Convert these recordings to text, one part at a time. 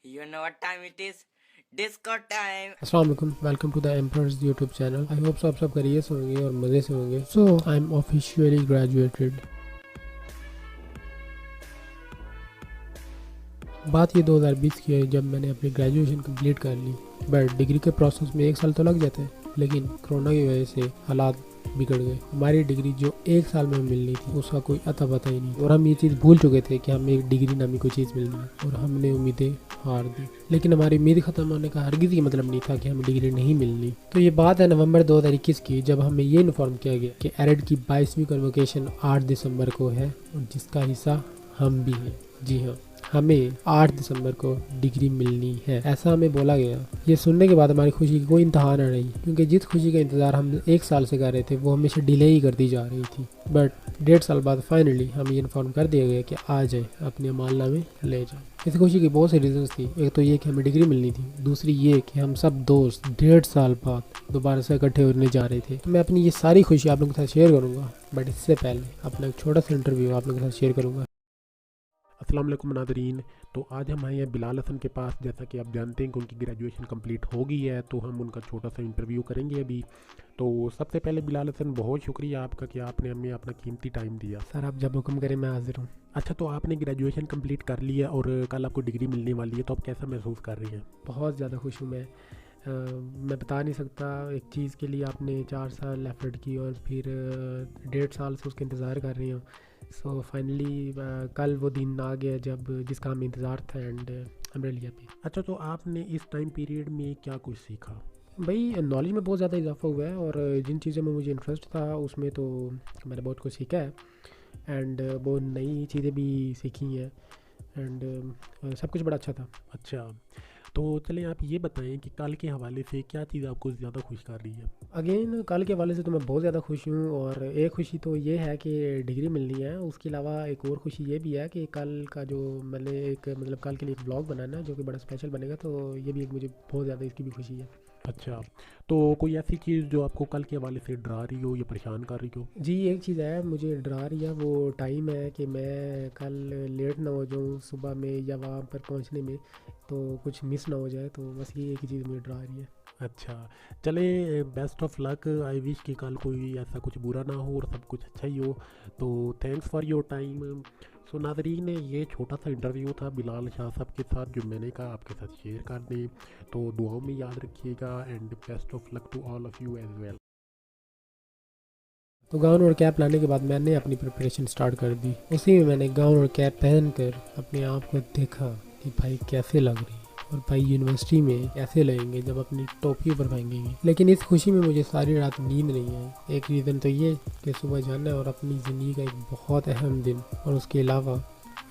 You know what time it is? Disco time. अस्सलाम वालेकुम, welcome to the एम्पर्स YouTube channel. I hope आप सब खैरियत से होंगे और मज़े से होंगे। So I am officially graduated. बात ये 2020 की है जब मैंने अपनी ग्रेजुएशन कंप्लीट कर ली। बट डिग्री के प्रोसेस में 1 साल तो लग जाते हैं, लेकिन कोरोना की वजह से हालात बिगड़ गए। हमारी डिग्री जो 1 साल में मिलनी थी उसका कोई अता पता ही नहीं, और हम ये चीज़ भूल चुके थे कि हमें एक डिग्री नामी कोई चीज़ मिलनी है, और हमने उम्मीदें हार दी। लेकिन हमारी उम्मीद ख़त्म होने का हरगिज़ ये मतलब नहीं था कि हमें डिग्री नहीं मिलनी। तो ये बात है नवंबर 2021 की, जब हमें ये इन्फॉर्म किया गया कि एरेड की 22वीं कन्वोकेशन 8 दिसंबर को है, और जिसका हिस्सा हम भी हैं। जी हाँ, हमें 8 दिसंबर को डिग्री मिलनी है, ऐसा हमें बोला गया। ये सुनने के बाद हमारी खुशी की कोई इंतहा न रही, क्योंकि जिस खुशी का इंतज़ार हम 1 साल से कर रहे थे वो हमेशा डिले ही करती जा रही थी। बट 1.5 साल बाद फाइनली हमें ये इन्फॉर्म कर दिया गया कि आ जाए, अपने मालनामे ले जाए। इस खुशी की बहुत सी रीजंस थी। एक तो ये कि हमें डिग्री मिलनी थी, दूसरी ये कि हम सब दोस्त 1.5 साल बाद दोबारा से इकट्ठे होने जा रहे थे। तो मैं अपनी ये सारी खुशी आप लोगों के साथ शेयर करूँगा, बट इससे पहले अपना एक छोटा सा इंटरव्यू आप लोगों के साथ शेयर करूँगा। अस्सलाम वालेकुम नादरीन। तो आज हम आए हैं बिलाल हसन के पास। जैसा कि आप जानते हैं कि उनकी ग्रेजुएशन कंप्लीट हो गई है, तो हम उनका छोटा सा इंटरव्यू करेंगे अभी। तो सबसे पहले बिलाल हसन, बहुत शुक्रिया आपका कि आपने हमें अपना कीमती टाइम दिया। सर आप जब हुक्म करें मैं हाजिर हूँ। अच्छा, तो आपने ग्रेजुएशन कंप्लीट कर लिया और कल आपको डिग्री मिलने वाली है, तो आप कैसा महसूस कर रही हैं? बहुत ज़्यादा खुश हूँ मैं बता नहीं सकता। एक चीज़ के लिए आपने 4 साल एफर्ट की और फिर 1.5 साल से उसका इंतज़ार कर रही हूँ। सो फाइनली कल वो दिन आ गया जब जिसका हमें इंतज़ार था, and I am really happy. अच्छा, तो आपने इस टाइम पीरियड में क्या कुछ सीखा? भाई नॉलेज में बहुत ज़्यादा इजाफा हुआ है, और जिन चीज़ों में मुझे इंटरेस्ट था उसमें तो मैंने बहुत कुछ सीखा है, एंड बहुत नई चीज़ें भी सीखी हैं, एंड सब कुछ बड़ा अच्छा था। अच्छा, तो चलें आप ये बताएं कि कल के हवाले से क्या चीज़ आपको ज़्यादा खुश कर रही है? अगेन कल के हवाले से तो मैं बहुत ज़्यादा खुश हूँ, और एक खुशी तो ये है कि डिग्री मिलनी है। उसके अलावा एक और खुशी ये भी है कि कल का जो मैंने एक मतलब कल के लिए एक ब्लॉग बनाना है जो कि बड़ा स्पेशल बनेगा, तो ये भी एक मुझे बहुत ज़्यादा इसकी भी खुशी है। अच्छा, तो कोई ऐसी चीज़ जो आपको कल के हवाले से डरा रही हो या परेशान कर रही हो? जी एक चीज़ है मुझे डरा रही है, वो टाइम है कि मैं कल लेट ना हो जाऊँ सुबह में या वहाँ पर पहुँचने में, तो कुछ मिस ना हो जाए। तो बस ये एक ही चीज़ मुझे डरा रही है। अच्छा, चले, best of luck. I wish कि कल कोई ऐसा कुछ बुरा ना हो और सब कुछ अच्छा ही हो। तो थैंक्स फॉर योर टाइम। सो नाज़रीन, ये छोटा सा इंटरव्यू था बिलाल शाह साहब के साथ, जो मैंने कहा आपके साथ शेयर कर दें। तो दुआओं में याद रखिएगा, and best of luck to all of you as well. तो गाउन और कैप लाने के बाद मैंने अपनी प्रिपरेशन स्टार्ट कर दी। उसी में मैंने गाउन और कैप पहन कर अपने आप को देखा कि भाई कैसे लग रही है, और भाई यूनिवर्सिटी में कैसे लगेंगे जब अपनी टोपी ऊपर पहनेंगे। लेकिन इस खुशी में मुझे सारी रात नींद नहीं आई। एक रीज़न तो ये कि सुबह जाना है और अपनी ज़िंदगी का एक बहुत अहम दिन, और उसके अलावा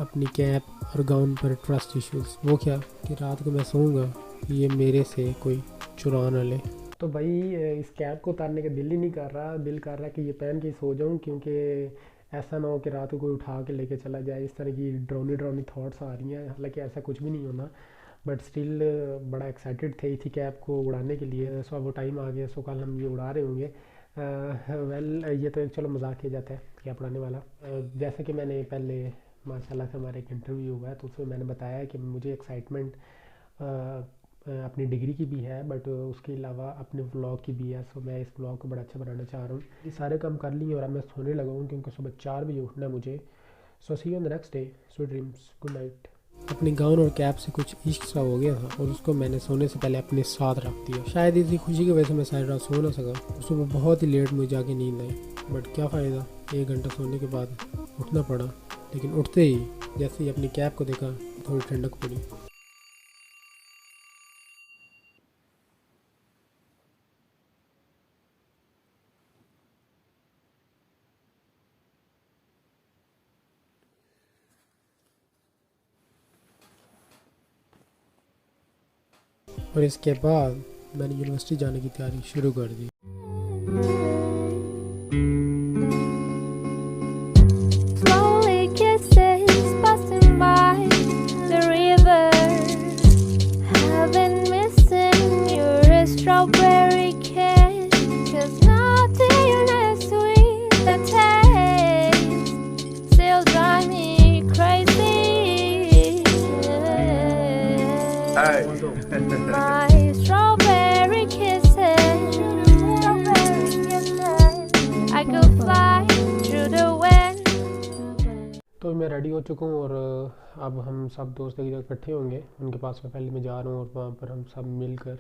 अपनी कैप और गाउन पर ट्रस्ट इश्यूज़। वो क्या कि रात को मैं सोऊंगा ये मेरे से कोई चुरा ना ले। तो भाई इस कैप को उतारने का दिल ही नहीं कर रहा। दिल कर रहा है कि ये पहन के सो जाऊं, क्योंकि ऐसा ना हो कि रात को कोई उठा के लेके चला जाए। इस तरह की ड्रोनी थॉट्स आ रही हैं, हालांकि ऐसा कुछ भी नहीं होना, बट स्टिल बड़ा एक्साइटेड थे इसी कैप को उड़ाने के लिए। सो अब वो टाइम आ गया, सो कल हम ये उड़ा रहे होंगे। वेल ये तो एक चलो मजाक किया जाता है कैप उड़ाने वाला। जैसे कि मैंने पहले माशाल्लाह से हमारा एक इंटरव्यू हुआ है, तो उसमें मैंने बताया कि मुझे एक्साइटमेंट अपनी डिग्री की भी है, बट उसके अलावा अपने व्लॉग की भी है। सो मैं इस व्लॉग को बड़ा अच्छा बनाना चाह रहा हूँ। ये सारे काम कर लिए और अब मैं सोने लगा हूँ, क्योंकि सुबह 4 बजे उठना है मुझे। So see you on the next day, sweet dreams, good night. अपनी गाउन और कैप से कुछ इश्क सा हो गया था, और उसको मैंने सोने से पहले अपने साथ रख दिया। शायद इसी खुशी की वजह से मैं सारी रात सो ना सका। सुबह बहुत ही लेट मुझे जाके नींद आई, बट क्या फ़ायदा, 1 घंटा सोने के बाद उठना पड़ा। लेकिन उठते ही जैसे ही अपनी कैप को देखा थोड़ी ठंडक पड़ी। और इसके बाद मैंने यूनिवर्सिटी जाने की तैयारी शुरू कर दी। Slowly kisses passing by the river. I've been missing your strawberry kiss, 'cause nothing as sweet the taste still drive me crazy. My strawberry kisses. I could fly through the wind. तो मैं ready हो चुका हूँ और अब हम सब दोस्त एक जगह इकट्ठे होंगे। उनके पास में पहले मैं जा रहा हूँ और वहाँ पर हम सब मिलकर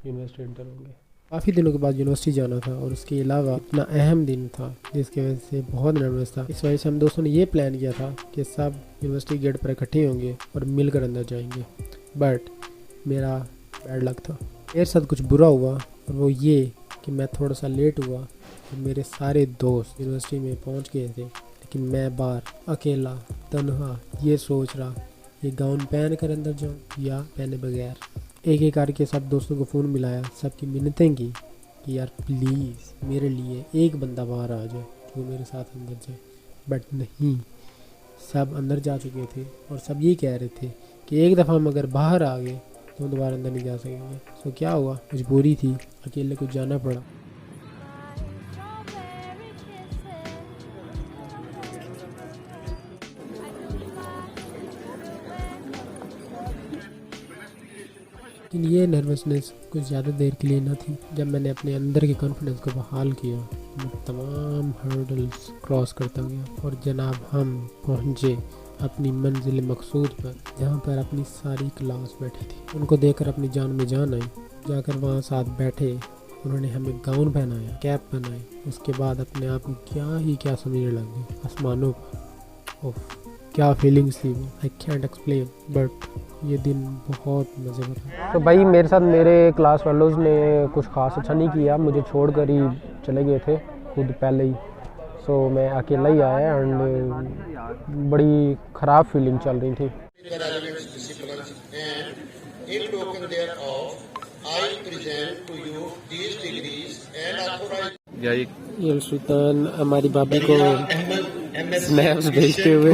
यूनिवर्सिटी इंटर होंगे। काफ़ी दिनों के बाद यूनिवर्सिटी जाना था और उसके अलावा इतना अहम दिन था जिसकी वजह से बहुत नर्वस था। इस वजह से हम दोस्तों ने ये प्लान किया था कि सब यूनिवर्सिटी गेट पर इकट्ठे होंगे और मिलकर अंदर जाएंगे। बट मेरा बैड लक था, मेरे साथ कुछ बुरा हुआ और वो ये कि मैं थोड़ा सा लेट हुआ और मेरे सारे दोस्त यूनिवर्सिटी में पहुँच गए थे, लेकिन मैं बाहर अकेला तन्हा ये सोच रहा ये गाउन पहन कर अंदर जाऊँ या पहने बगैर। एक एक करके सब दोस्तों को फ़ोन मिलाया, सबकी मिन्नतें की कि यार प्लीज़ मेरे लिए एक बंदा बाहर आ जाए जो मेरे साथ अंदर जाए। बट नहीं, सब अंदर जा चुके थे और सब ये कह रहे थे कि एक दफ़ा हम अगर बाहर आ गए तो दोबारा अंदर नहीं जा सकेंगे। तो क्या हुआ, मजबूरी थी, अकेले को जाना पड़ा। लेकिन ये नर्वसनेस कुछ ज़्यादा देर के लिए न थी। जब मैंने अपने अंदर के कॉन्फिडेंस को बहाल किया, मैं तमाम हर्डल्स क्रॉस करता गया और जनाब हम पहुँचे अपनी मंजिल मकसूद पर, जहाँ पर अपनी सारी क्लास बैठी थी। उनको देखकर अपनी जान में जान आई। जाकर वहाँ साथ बैठे, उन्होंने हमें गाउन पहनाया, कैप पहनाई। उसके बाद अपने आप को क्या समझने लग गए आसमानों पर। ओफ, क्या फीलिंग्स थी वो, आई कैंट एक्सप्लेन। बट ये दिन बहुत मज़े का था। तो भाई मेरे साथ मेरे क्लास फेलोज़ ने कुछ ख़ास अच्छा नहीं किया, मुझे छोड़कर ही चले गए थे खुद पहले ही। सो मैं अकेला ही आया एंड बड़ी ख़राब फीलिंग चल रही थी। ये सुल्तान हमारी भाभी को स्नैप्स भेजते हुए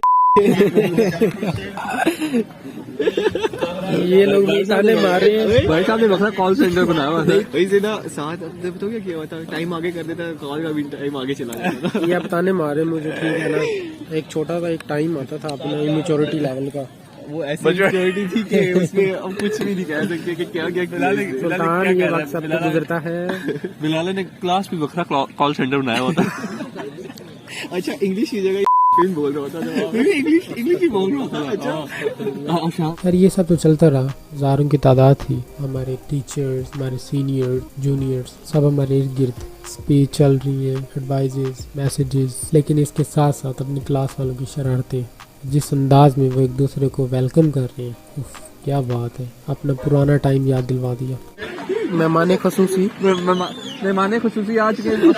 ये लोग ताने मारे। भाई साहब ने बखरा कॉल सेंटर बनाया हुआ था, वही से ना साथ अपने तो क्या किया हुआ था, टाइम आगे कर देता, कॉल का भी टाइम आगे चला जाता। ये अब ताने मारे मुझे, ठीक है ना। एक छोटा सा एक टाइम आता था अपना इमेच्योरिटी लेवल का, वो ऐसी सिक्योरिटी थी कि उसमें अब कुछ भी नहीं कह सकते कि क्या क्या सुल्तान ये वक्त सब तो गुजरता है। बिलाल ने क्लास भी बखरा कॉल सेंटर बनाया हुआ था। अच्छा, इंग्लिश की जगह बोल रहा था, इंग्लिश ही बोल रहा था। अच्छा यार ये सब तो चलता रहा, हज़ारों की तादाद थी। हमारे टीचर्स, हमारे सीनियर जूनियर्स सब हमारे इर्द गिर्द, स्पीच चल रही है, एडवाइजेस, मैसेजेस। लेकिन इसके साथ साथ अपनी क्लास वालों की शरारतें, जिस अंदाज में वो एक दूसरे को वेलकम कर रहे हैं, उफ, क्या बात है। अपना पुराना टाइम याद दिलवा दिया। मेहमान खुसूसी आ चुके हैं।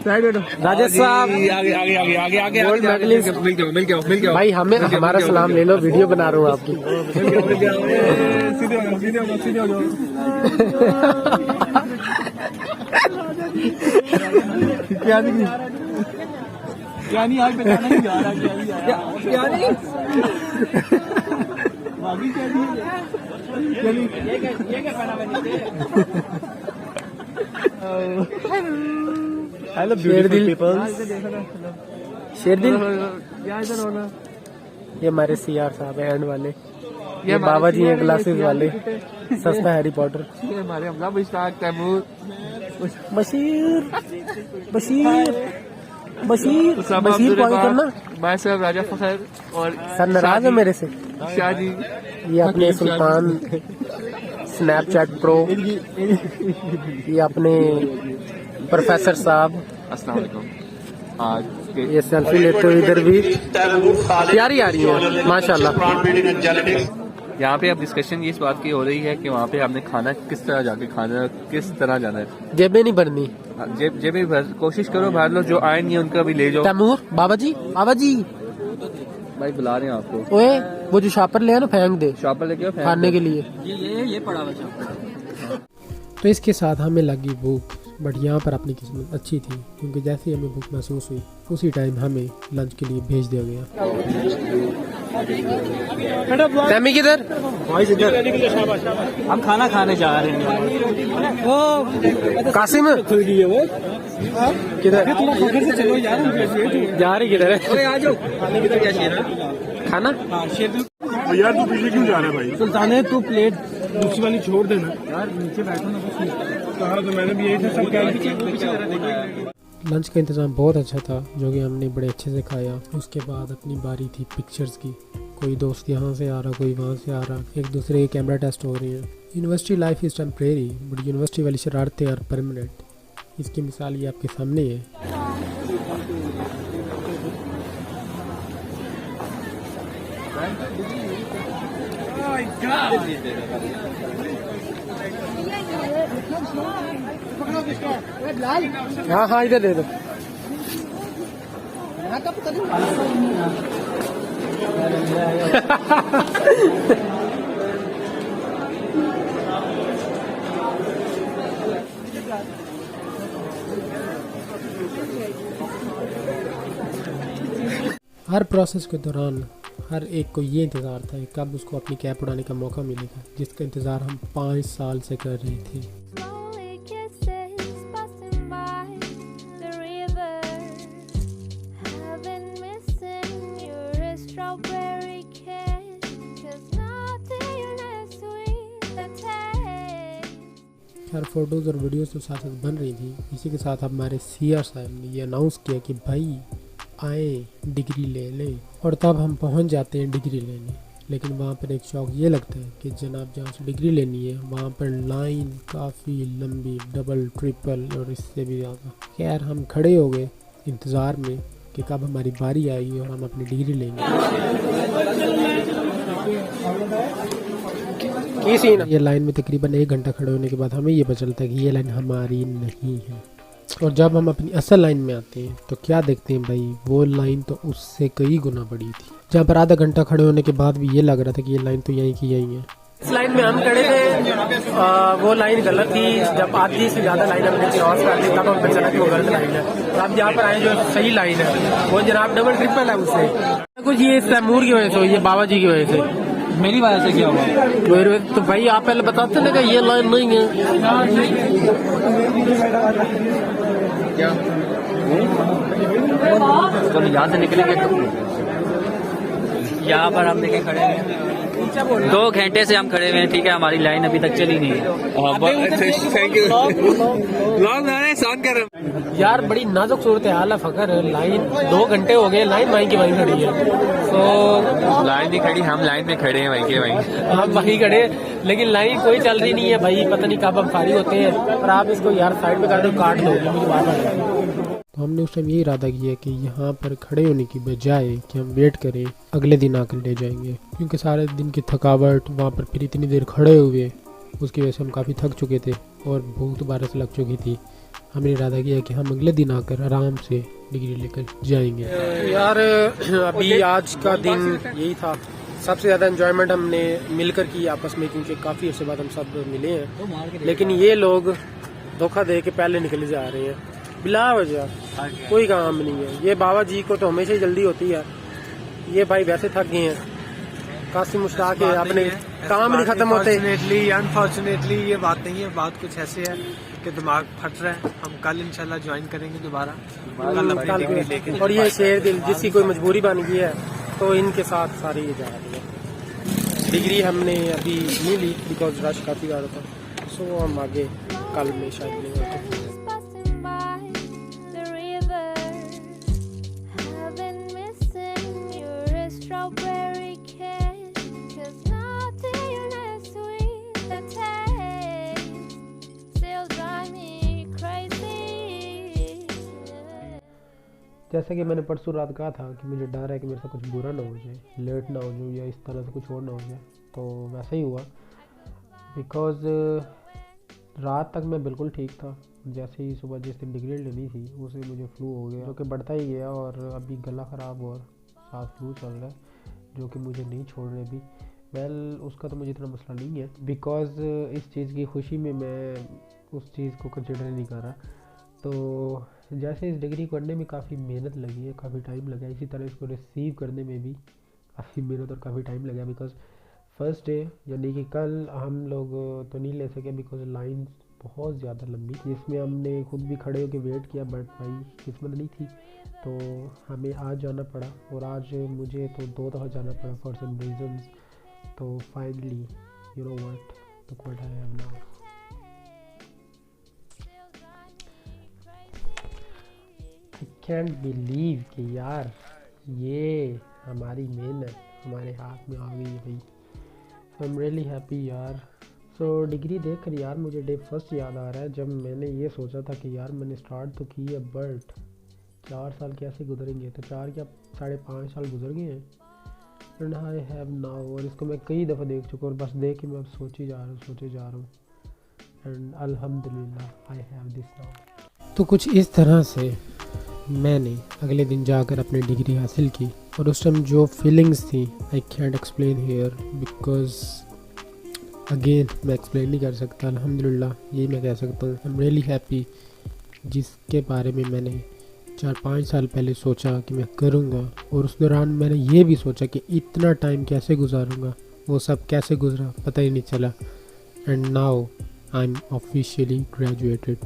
राजेश साहब आगे मिल गया भाई, हमें हमारा सलाम ले लो, वीडियो बना रहा हूँ आपकी। क्या नहीं आज बताना नहीं जा रहा, क्या नहीं बाकी क्या हेलो ब्यूटीफुल पीपल्स, शेरदिल। ये हमारे सीआर साहब हैंड वाले, ये बाबा जी हैं ग्लासेस वाले, सस्ता हैरी पॉटर। ये हमारे हमला मुश्ताक तैमूर, बशीर कॉल करना। मैं सर राजा फखर और सर नाराज है मेरे से। शाह जी, ये अपने सुल्तान स्नैपचैट प्रो, ये अपने प्रोफेसर साहब, अस्सलाम वालेकुम। आज ये सेल्फी लेते हुए इधर भी प्यारी आ रही है माशाल्लाह। यहाँ पे अब डिस्कशन इस बात की हो रही है कि वहाँ पे आपने खाना किस तरह जाके खाना किस तरह जाना है। जेबें नहीं भरनी, जेबें भर, कोशिश करो भर लो, जो आए नहीं उनका भी ले जाओ। तैमूर बाबा जी भाई बुला रहे हैं आपको। ओए वो जो शॉपर ले ना फेंक दे, शॉपर लेके खाने के लिए। ये पड़ा हुआ। तो इसके साथ हमें लगी भूख, बट यहाँ पर अपनी किस्मत अच्छी थी क्योंकि जैसे ही हमें भूख महसूस हुई उसी टाइम हमें लंच के लिए भेज दिया गया। तैमी किधर? हम खाना खाने जा रहे हैं। कासिम किधर जा रही, किधर है? आ जाओ खाना खाना यार तू पीछे क्यों जा रहा है भाई? सुल्ताने तू प्लेट दूसरी वाली छोड़ देना यार, नीचे बैठो ना। कहा तो मैंने भी यही था, सब कह रही थी। लंच का इंतज़ाम बहुत अच्छा था, जो कि हमने बड़े अच्छे से खाया। उसके बाद अपनी बारी थी पिक्चर्स की। कोई दोस्त यहाँ से आ रहा, कोई वहाँ से आ रहा, एक दूसरे के कैमरा टेस्ट हो रही है। University life is temporary but university वाली शरारतें आर परमानेंट। इसकी मिसाल ये आपके सामने है। हाँ हाँ, इधर दे दो। हर प्रोसेस के दौरान हर एक को ये इंतज़ार था कि कब उसको अपनी कैप उड़ाने का मौका मिलेगा, जिसका इंतज़ार हम 5 साल से कर रहे थे। Slowly kisses passing by the river. I've been missing your strawberry kiss, 'cause nothing as sweet as taste. Her photos और वीडियोज़ तो साथ साथ बन रही थी। इसी के साथ हमारे सीआर साहब ने ये अनाउंस किया कि भाई आए डिग्री ले लें, और तब हम पहुंच जाते हैं डिग्री लेने। लेकिन वहाँ पर एक शौक ये लगता है कि जनाब जहाँ से डिग्री लेनी है वहाँ पर लाइन काफ़ी लंबी, डबल ट्रिपल और इससे भी ज़्यादा। खैर हम खड़े हो गए इंतज़ार में कि कब हमारी बारी आएगी और हम अपनी डिग्री लेंगे। ये लाइन में तकरीबन 1 घंटा खड़े होने के बाद हमें ये पता चलता है कि ये लाइन हमारी नहीं है। और जब हम अपनी असल लाइन में आते हैं तो क्या देखते हैं भाई, वो लाइन तो उससे कई गुना बड़ी थी। जहाँ पर आधा घंटा खड़े होने के बाद भी ये लग रहा था कि ये लाइन तो यहीं की यहीं है। इस लाइन में हम खड़े थे, वो लाइन गलत थी। जब आधी से ज़्यादा लाइन हमने क्रॉस कर दी तब हमें चला कि वो गलत लाइन है। और अब यहाँ पर आए जो सही लाइन है वो जनाब डबल ट्रिपल है उससे कुछ। ये तैमूर की वजह से, ये बाबा जी की वजह से। मेरी वजह से क्या हुआ? तो भाई आप पहले बताते ना कि ये लाइन नहीं है। क्या जब यहाँ से निकलेंगे तो यहाँ पर हम देखे खड़े हैं 2 घंटे से हम खड़े हुए हैं। ठीक है, हमारी लाइन अभी तक चली नहीं है। Thank you. यार बड़ी नाजुक सूरत हाल है फकर। लाइन 2 घंटे हो गए, लाइन वहीं की वहीं खड़ी है। तो लाइन नहीं खड़ी, हम लाइन में खड़े हैं वहीं के वहीं। हम वहीं खड़े, लेकिन लाइन कोई चल रही नहीं है भाई। पता नहीं कब हम फारिग होते हैं। और आप इसको यार साइड पे कर दो, काट लो, मुझे बात आ रही है। तो हमने उस टाइम यही इरादा किया कि यहाँ पर खड़े होने की बजाय कि हम वेट करें, अगले दिन आकर ले जाएंगे। क्योंकि सारे दिन की थकावट, वहाँ पर फिर इतनी देर खड़े हुए, उसकी वजह से हम काफ़ी थक चुके थे और भूख दोबारा से लग चुकी थी। हमने इरादा किया कि हम अगले दिन आकर आराम से डिग्री लेकर जाएंगे। यार अभी आज का दिन यही था। सबसे ज़्यादा एंजॉयमेंट हमने मिलकर की आपस में, क्योंकि काफ़ी अर्से बाद हम सब मिले हैं। लेकिन ये लोग धोखा दे के पहले निकले जा रहे हैं बिला वजह, कोई काम नहीं है। ये बाबा जी को तो हमेशा ही जल्दी होती है। ये भाई वैसे थक गए हैं, कासिम मुश्ताक है, अपने काम नहीं खत्म होते। अनफॉर्चुनेटली ये बात नहीं है। बात कुछ ऐसे है कि दिमाग फट रहा है। हम कल इंशाल्लाह ज्वाइन करेंगे दोबारा, कल अपनी डिग्री लेके। और ये शेर दिल जिसकी कोई मजबूरी बन गई है तो इनके साथ सारी ये जा रही है। डिग्री हमने अभी नहीं ली बिकॉज रश काफ़ी ज़्यादा था। सो हम आगे कल में शायद लेंगे। Passing by the river. I've been missing your strawberry kiss, 'cause nothing as sweet as taste still drive me crazy. जैसा कि मैंने परसों रात कहा था कि मुझे डर है कि मेरे से कुछ बुरा ना हो जाए, लेट ना हो जाऊँ या इस तरह से कुछ और ना हो जाए, तो वैसा ही हुआ। बिकॉज़ रात तक मैं बिल्कुल ठीक था। जैसे ही सुबह जिस दिन डिग्री लेनी थी उसे मुझे फ्लू हो गया, जो कि बढ़ता ही गया और अभी गला ख़राब और साथ फ्लू चल रहा है, जो कि मुझे नहीं छोड़ रहे अभी। उसका तो मुझे इतना मसला नहीं है, बिकॉज़ इस चीज़ की खुशी में मैं उस चीज़ को कंसिडर नहीं कर रहा। तो जैसे इस डिग्री करने में काफ़ी मेहनत लगी है, काफ़ी टाइम लगा, इसी तरह इसको रिसीव करने में भी काफ़ी मेहनत और काफ़ी टाइम लगा। बिकॉज़ फर्स्ट डे यानी कि कल हम लोग तो नहीं ले सके बिकॉज़ लाइन बहुत ज़्यादा लंबी, जिसमें हमने खुद भी खड़े होकर वेट किया, बट भाई किस्मत नहीं थी तो हमें आज जाना पड़ा। और आज मुझे तो 2 दफ़ा जाना पड़ा फॉर सम रीज़न्स, तो finally you know what, look what I have now. I can't believe कि यार ये हमारी मेहनत हमारे हाथ में आ गई है भाई। सो आई एम रियली हैप्पी यार। सो डिग्री देख कर यार मुझे डे फर्स्ट याद आ रहा है जब मैंने ये सोचा था कि यार मैंने स्टार्ट तो की है बट 4 साल कैसे गुजरेंगे, तो 4 क्या 5.5 साल गुजर गए हैं। एंड आई हैव नाउ, और इसको मैं कई दफ़ा देख चुका और बस देख के मैं अब सोचे जा रहा हूँ एंड अल्हम्दुलिल्लाह आई हैव दिस नाउ। तो कुछ इस तरह से मैंने अगले दिन जाकर अपनी डिग्री हासिल की और उस टाइम जो फीलिंग्स थी I can't explain here because again मैं एक्सप्लेन नहीं कर सकता। अल्हम्दुलिल्लाह यही मैं कह सकता हूँ। आई एम रियली हैप्पी जिसके बारे में मैंने 4-5 साल पहले सोचा कि मैं करूँगा और उस दौरान मैंने ये भी सोचा कि इतना टाइम कैसे गुजारूँगा, वो सब कैसे गुजरा पता ही नहीं चला। And now I am officially graduated.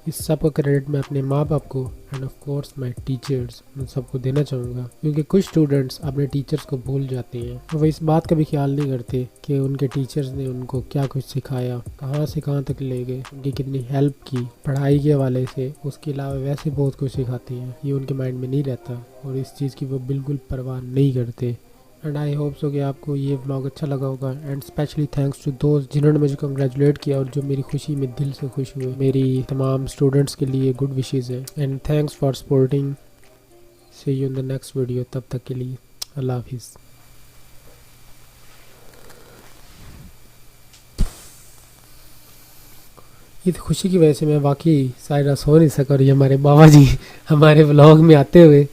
इस सब का क्रेडिट मैं अपने माँ बाप को end of course my teachers उन सबको देना चाहूँगा, क्योंकि कुछ स्टूडेंट्स अपने टीचर्स को भूल जाते हैं और वो इस बात का भी ख्याल नहीं करते कि उनके टीचर्स ने उनको क्या कुछ सिखाया, कहाँ से कहाँ तक ले गए, उनकी कितनी हेल्प की पढ़ाई के हवाले से। उसके अलावा वैसे बहुत कुछ सिखाते हैं, ये उनके माइंड में नहीं रहता और इस चीज़ की वो बिल्कुल परवाह नहीं करते। एंड आई होप सो कि आपको ये व्लॉग अच्छा लगा होगा एंड स्पेशली थैंक्स टू दोस्त जिन्होंने मुझे कंग्रेचुलेट किया और जो मेरी खुशी में दिल से खुश हुए। मेरी तमाम स्टूडेंट्स के लिए गुड विशेज़ है and thanks for supporting. See you in the next video, तब तक के लिए अल्लाह हाफिज़। इस खुशी की वजह से मैं वाकई सायरा सो नहीं सका और ये हमारे बाबा जी हमारे व्लॉग में आते हुए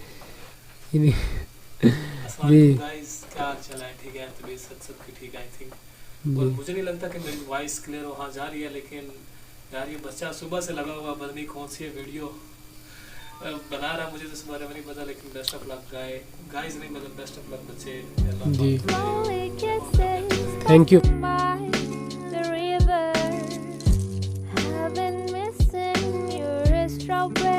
जी क्या हाल चल है? ठीक है, तबीयत सबकी ठीक है आई थिंक। और मुझे नहीं लगता कि मेरी वॉइस क्लियर वहाँ जा रही है, लेकिन यार ये बच्चा सुबह से लगा हुआ, पता नहीं कौन सी है वीडियो बना रहा, मुझे तो इस बारे में नहीं पता, लेकिन बेस्ट ऑफ लक गाइस नहीं मतलब बेस्ट ऑफ लक बच्चे जी, Slowly kisses thank you. by the river. I've been missing your strawberry.